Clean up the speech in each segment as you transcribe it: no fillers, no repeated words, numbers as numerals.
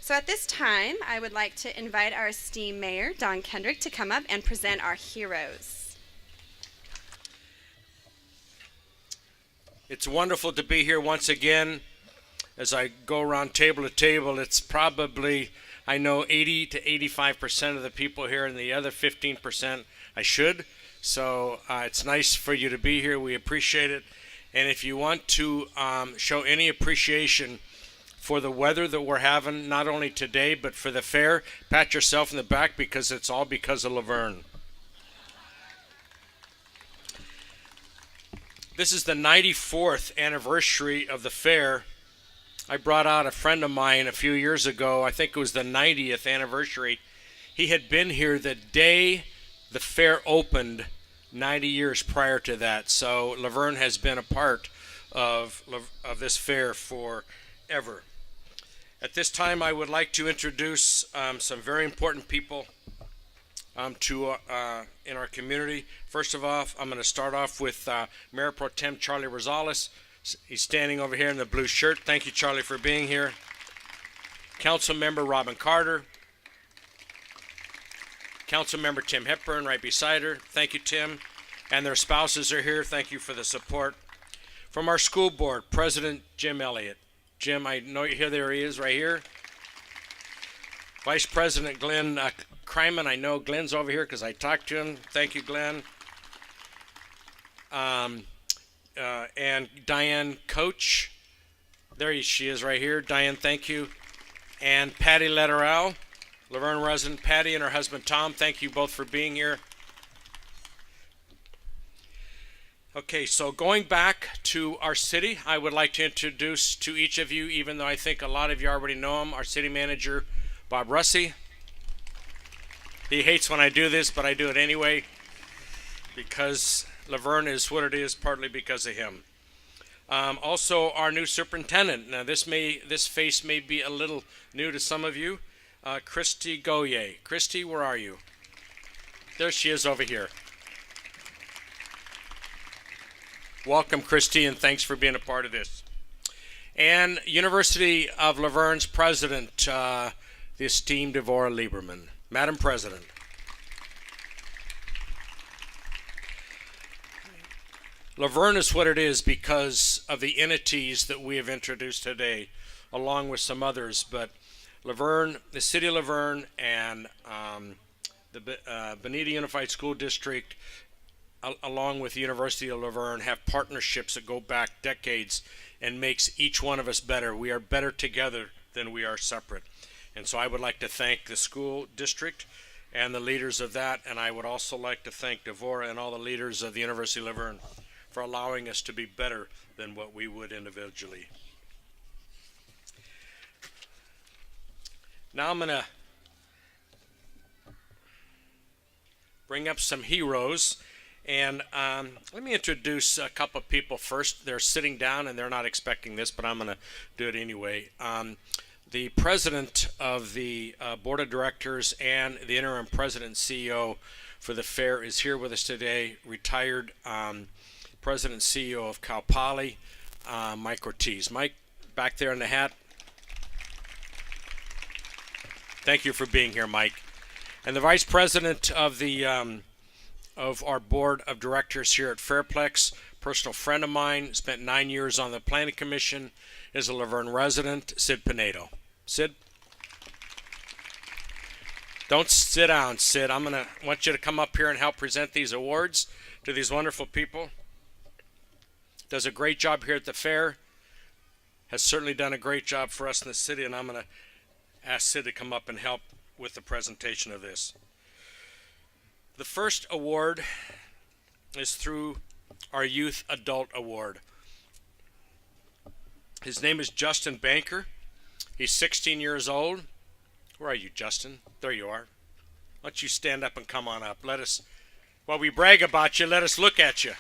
So at this time, I would like to invite our esteemed mayor, Don Kendrick, to come up and present our heroes. It's wonderful to be here once again. As I go around table to table, it's probably, I know, 80 to 85% of the people here, and the other 15% I should. So it's nice for you to be here. We appreciate it. And if you want to show any appreciation for the weather that we're having, not only today, but for the fair, pat yourself in the back, because it's all because of Laverne. This is the 94th anniversary of the fair. I brought out a friend of mine a few years ago. I think it was the 90th anniversary. He had been here the day the fair opened 90 years prior to that. So Laverne has been a part of this fair forever. At this time, I would like to introduce some very important people in our community. First of all, I'm going to start off with Mayor Pro Tem Charlie Rosales. He's standing over here in the blue shirt. Thank you, Charlie, for being here. Council Member Robin Carter. Council Member Tim Hepburn right beside her. Thank you, Tim. And their spouses are here. Thank you for the support. From our school board, President Jim Elliott. Jim, I know you're here. There he is, right here. Vice President Glenn Kryman. I know Glenn's over here because I talked to him. Thank you, Glenn. And Diane Coach. There she is right here. Diane, thank you. And Patty Letteral, Laverne resident. Patty and her husband Tom, thank you both for being here. Okay, so going back to our city, I would like to introduce to each of you, even though I think a lot of you already know him, our city manager, Bob Russi. He hates when I do this, but I do it anyway, because Laverne is what it is, partly because of him. Also, our new superintendent. Now, this face may be a little new to some of you. Christy Goye. Christy, where are you? There she is over here. Welcome, Christy, and thanks for being a part of this. And University of Laverne's president, the esteemed Devorah Lieberman. Madam President. Laverne is what it is because of the entities that we have introduced today, along with some others. But Laverne, the City of Laverne, and the Bonita Unified School District, along with the University of Laverne, have partnerships that go back decades and makes each one of us better. We are better together than we are separate. And so I would like to thank the school district and the leaders of that, and I would also like to thank Devorah and all the leaders of the University of Laverne for allowing us to be better than what we would individually. Now I'm going to bring up some heroes. And let me introduce a couple of people first. They're sitting down and they're not expecting this, but I'm going to do it anyway. The president of the board of directors and the interim president and CEO for the fair is here with us today, retired president and CEO of Cal Poly, Mike Ortiz. Mike, back there in the hat. Thank you for being here, Mike. And the vice president of the of our board of directors here at Fairplex, personal friend of mine, spent 9 years on the planning commission, is a Laverne resident, Sid Pinedo. Sid? Don't sit down, Sid. Want you to come up here and help present these awards to these wonderful people. Does a great job here at the fair. Has certainly done a great job for us in the city, and I'm going to ask Sid to come up and help with the presentation of this. The first award is through our Youth Adult Award. His name is Justin Banker. He's 16 years old. Where are you, Justin? There you are. Why don't you stand up and come on up? While we brag about you, let us look at you.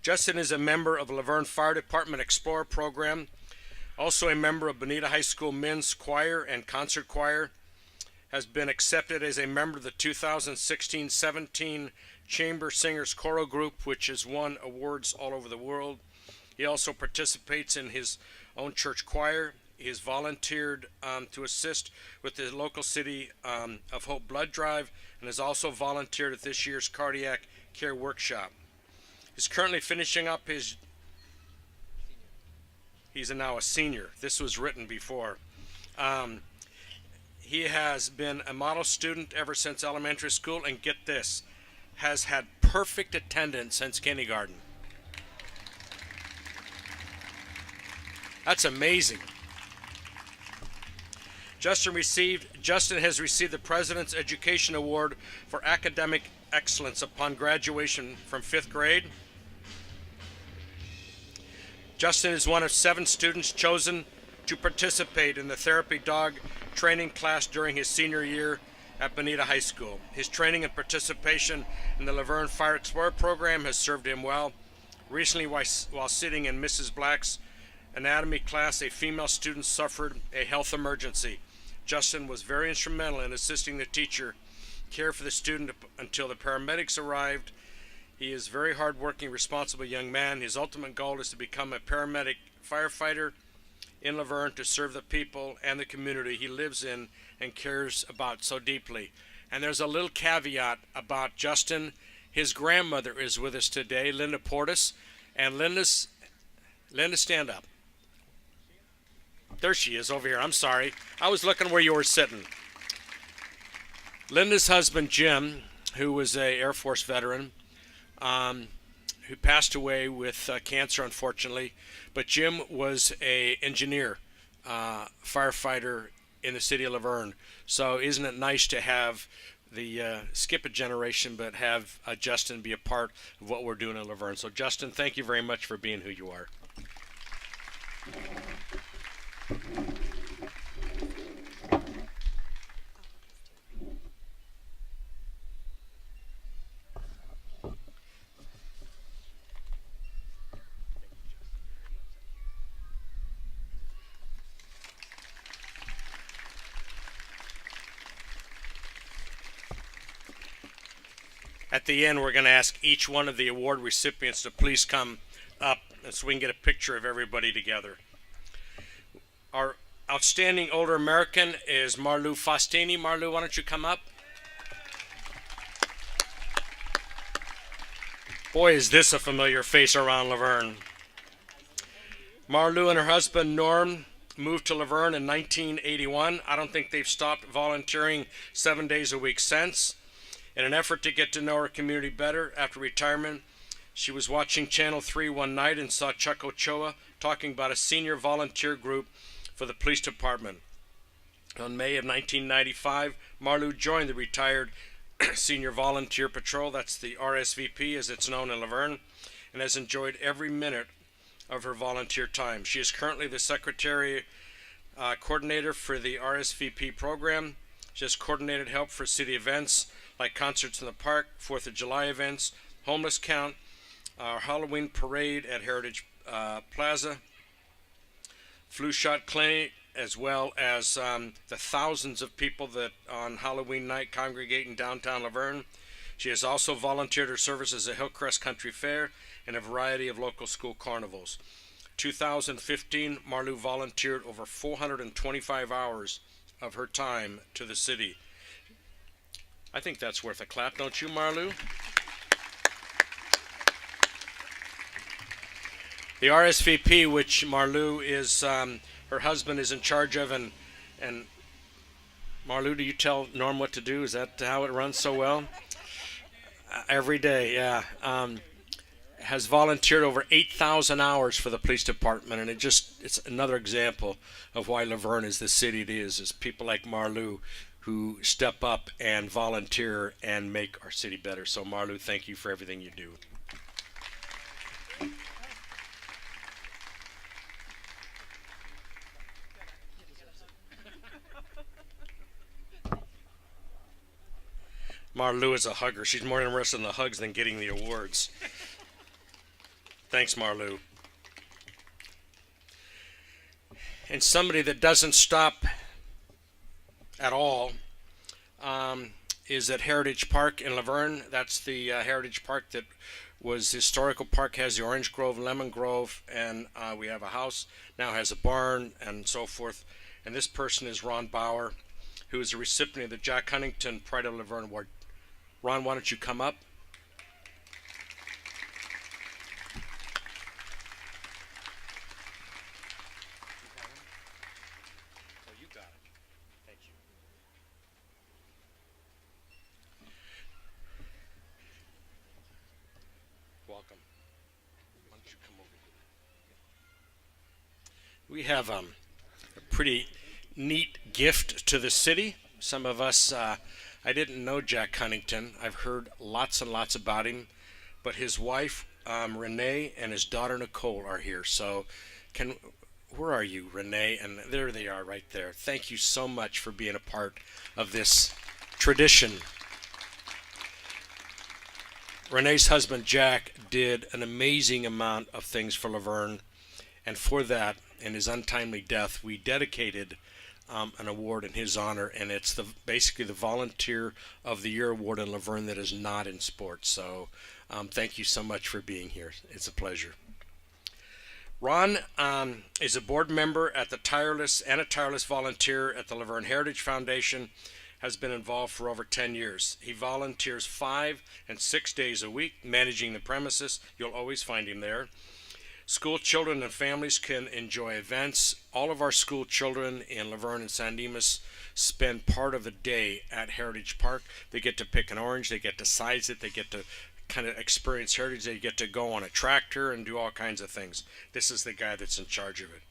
Justin is a member of Laverne Fire Department Explorer Program, also a member of Bonita High School Men's Choir and Concert Choir, has been accepted as a member of the 2016-17 Chamber Singers Choral Group, which has won awards all over the world. He also participates in his own church choir. He has volunteered to assist with the local City of Hope blood drive and has also volunteered at this year's cardiac care workshop. He's currently finishing up his... He's now a senior. This was written before. He has been a model student ever since elementary school, and get this, has had perfect attendance since kindergarten. That's amazing. Justin has received the President's Education Award for Academic Excellence upon graduation from 5th grade. Justin is one of 7 students chosen to participate in the therapy dog training class during his senior year at Bonita High School. His training and participation in the Laverne Fire Explorer program has served him well. Recently, while sitting in Mrs. Black's anatomy class, a female student suffered a health emergency. Justin was very instrumental in assisting the teacher care for the student until the paramedics arrived. He is a very hardworking, responsible young man. His ultimate goal is to become a paramedic firefighter in Laverne to serve the people and the community he lives in and cares about so deeply. And there's a little caveat about Justin. His grandmother is with us today, Linda Portis. And Linda, stand up. There she is over here. I'm sorry. I was looking where you were sitting. Linda's husband, Jim, who was an Air Force veteran, who passed away with cancer, unfortunately. But Jim was an engineer, firefighter in the city of Laverne. So isn't it nice to have skip a generation, but have Justin be a part of what we're doing in Laverne. So Justin, thank you very much for being who you are. At the end, we're going to ask each one of the award recipients to please come up so we can get a picture of everybody together. Our outstanding older American is Marlou Faustini. Marlou, why don't you come up? Boy, is this a familiar face around Laverne. Marlou and her husband, Norm, moved to Laverne in 1981. I don't think they've stopped volunteering 7 days a week since. In an effort to get to know her community better after retirement, she was watching Channel 3 one night and saw Chuck Ochoa talking about a senior volunteer group for the police department. On May of 1995, Marlou joined the retired Senior Volunteer Patrol, that's the RSVP as it's known in Laverne, and has enjoyed every minute of her volunteer time. She is currently the Secretary Coordinator for the RSVP program. She has coordinated help for city events like concerts in the park, 4th of July events, homeless count, our Halloween parade at Heritage Plaza, flu shot clinic, as well as the thousands of people that on Halloween night congregate in downtown Laverne. She has also volunteered her services at Hillcrest Country Fair and a variety of local school carnivals. 2015, Marlou volunteered over 425 hours of her time to the city. I think that's worth a clap, don't you, Marlou? The RSVP, which Marlou is, her husband is in charge of, and Marlou, do you tell Norm what to do? Is that how it runs so well? Every day, yeah. Has volunteered over 8,000 hours for the police department, and it's another example of why Laverne is the city it is people like Marlou who step up and volunteer and make our city better. So Marlou, thank you for everything you do. Marlou is a hugger. She's more interested in the hugs than getting the awards. Thanks, Marlou. And somebody that doesn't stop at all is at Heritage Park in Laverne. That's the Heritage Park that was historical park, has the orange grove, lemon grove, and we have a house, now has a barn and so forth. And this person is Ron Bauer, who is a recipient of the Jack Huntington Pride of Laverne Award. Ron, why don't you come up? Oh, you got it. Thank you. Welcome. Why don't you come over here? We have a pretty neat gift to the city. Some of us, I didn't know Jack Huntington. I've heard lots and lots about him, but his wife, Renee, and his daughter Nicole are here. So, where are you, Renee? And there they are, right there. Thank you so much for being a part of this tradition. Renee's husband, Jack, did an amazing amount of things for Laverne, and for that, in his untimely death, we dedicated an award in his honor, and it's basically the Volunteer of the Year award in Laverne that is not in sports. So thank you so much for being here. It's a pleasure. Ron is a board member at the Tireless and a tireless volunteer at the Laverne Heritage Foundation, has been involved for over 10 years. He volunteers 5 and 6 days a week, managing the premises. You'll always find him there. School children and families can enjoy events. All of our school children in Laverne and San Dimas spend part of the day at Heritage Park. They get to pick an orange, they get to size it, they get to kind of experience heritage, they get to go on a tractor and do all kinds of things. This is the guy that's in charge of it.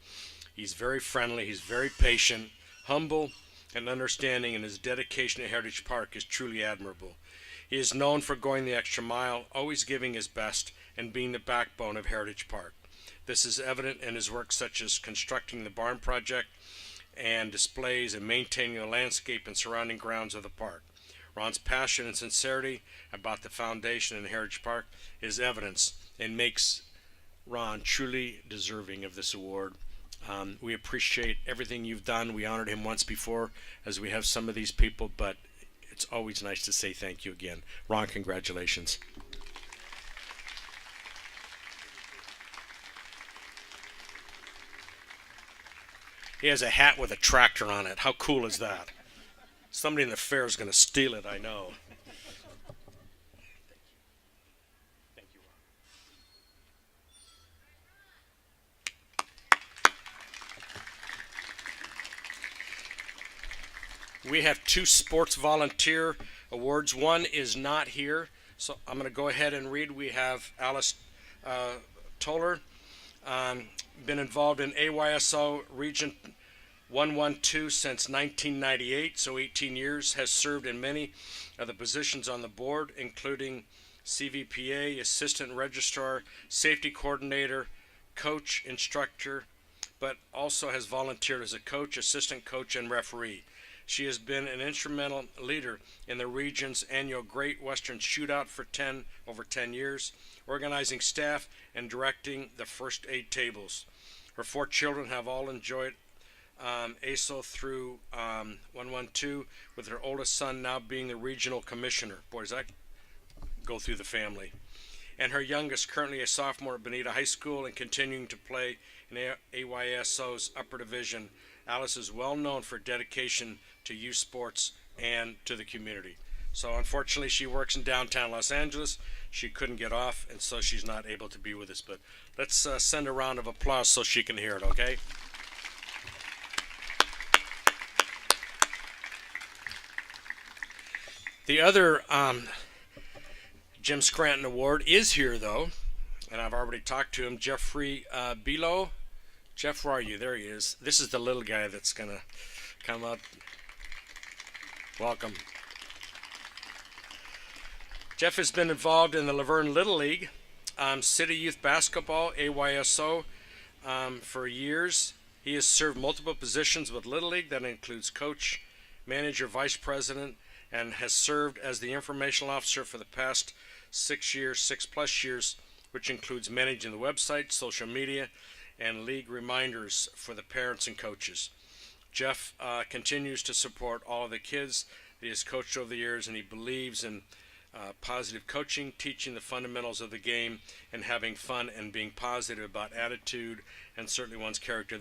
He's very friendly, he's very patient, humble, and understanding, and his dedication to Heritage Park is truly admirable. He is known for going the extra mile, always giving his best, and being the backbone of Heritage Park. This is evident in his work such as constructing the barn project and displays and maintaining the landscape and surrounding grounds of the park. Ron's passion and sincerity about the foundation and Heritage Park is evidence and makes Ron truly deserving of this award. We appreciate everything you've done. We honored him once before, as we have some of these people, but it's always nice to say thank you again. Ron, congratulations. He has a hat with a tractor on it. How cool is that? Somebody in the fair is going to steal it, I know. Thank you, Ron. We have 2 sports volunteer awards. One is not here, so I'm going to go ahead and read. We have Alice Toller, been involved in AYSO Region 112 since 1998, so 18 years, has served in many of the positions on the board, including CVPA, Assistant Registrar, Safety Coordinator, Coach, Instructor, but also has volunteered as a coach, assistant coach, and referee. She has been an instrumental leader in the region's annual Great Western Shootout for over 10 years, organizing staff and directing the first aid tables. Her 4 children have all enjoyed ASO through 112, with her oldest son now being the regional commissioner. Boy, does that go through the family. And her youngest, currently a sophomore at Bonita High School and continuing to play in AYSO's upper division. Alice is well known for dedication to youth sports and to the community. So unfortunately, she works in downtown Los Angeles. She couldn't get off, and so she's not able to be with us. But let's send a round of applause so she can hear it, okay? The other Jim Scranton Award is here, though, and I've already talked to him. Jeffrey Bilo. Jeff, where are you? There he is. This is the little guy that's going to come up. Welcome. Jeff has been involved in the Laverne Little League, City Youth Basketball, AYSO, for years. He has served multiple positions with Little League. That includes coach, manager, vice president, and has served as the informational officer for the past 6 years, 6+ years, which includes managing the website, social media, and league reminders for the parents and coaches. Jeff continues to support all of the kids, he has coached over the years, and he believes in positive coaching, teaching the fundamentals of the game, and having fun and being positive about attitude and certainly one's character.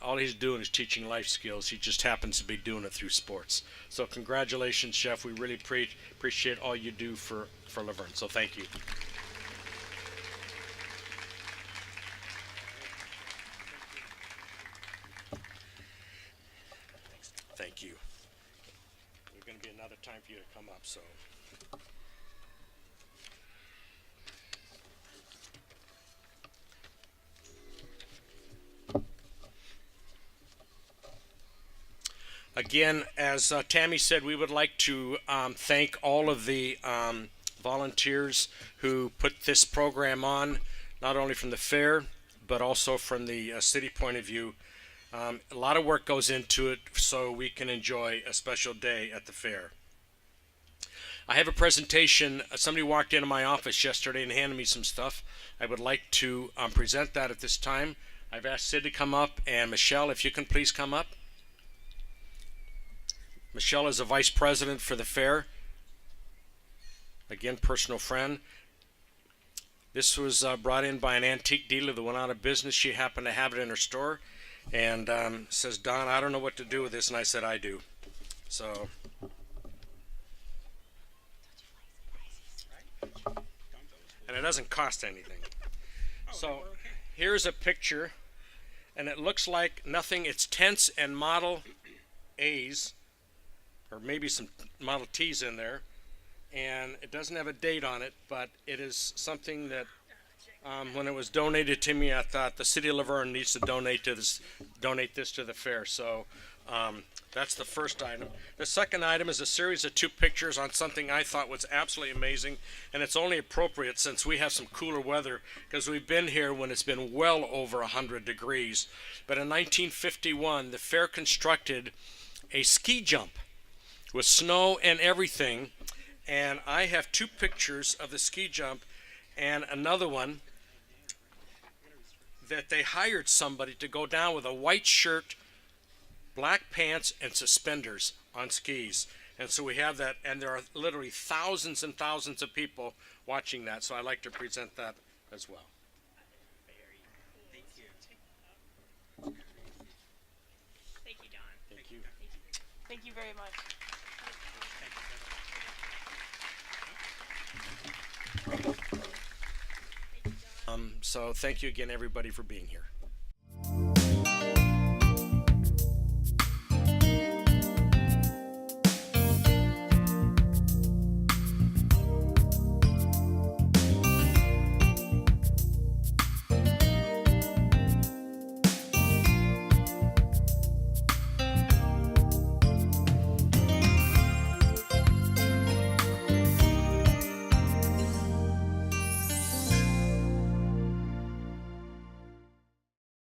All he's doing is teaching life skills. He just happens to be doing it through sports. So congratulations, Jeff. We really appreciate all you do for Laverne. So thank you. Thank you. There's going to be another time for you to come up, so. Again, as Tammy said, we would like to thank all of the volunteers who put this program on, not only from the fair, but also from the city point of view. A lot of work goes into it so we can enjoy a special day at the fair. I have a presentation. Somebody walked into my office yesterday and handed me some stuff. I would like to present that at this time. I've asked Sid to come up, and Michelle, if you can please come up. Michelle is a vice president for the fair. Again, personal friend. This was brought in by an antique dealer that went out of business. She happened to have it in her store and says, Don, I don't know what to do with this. And I said, I do. So. And it doesn't cost anything. So here's a picture, and it looks like nothing. It's tents and Model A's, or maybe some Model T's in there, and it doesn't have a date on it, but it is something that when it was donated to me, I thought the city of Laverne needs to donate this to the fair. So that's the first item. The second item is a series of 2 pictures on something I thought was absolutely amazing, and it's only appropriate since we have some cooler weather, because we've been here when it's been well over 100 degrees. But in 1951, the fair constructed a ski jump with snow and everything, and I have 2 pictures of the ski jump and another one that they hired somebody to go down with a white shirt, black pants, and suspenders on skis. And so we have that, and there are literally thousands and thousands of people watching that, so I'd like to present that as well. Thank you. Thank you, Don. Thank you. Thank you very much. So thank you again, everybody, for being here.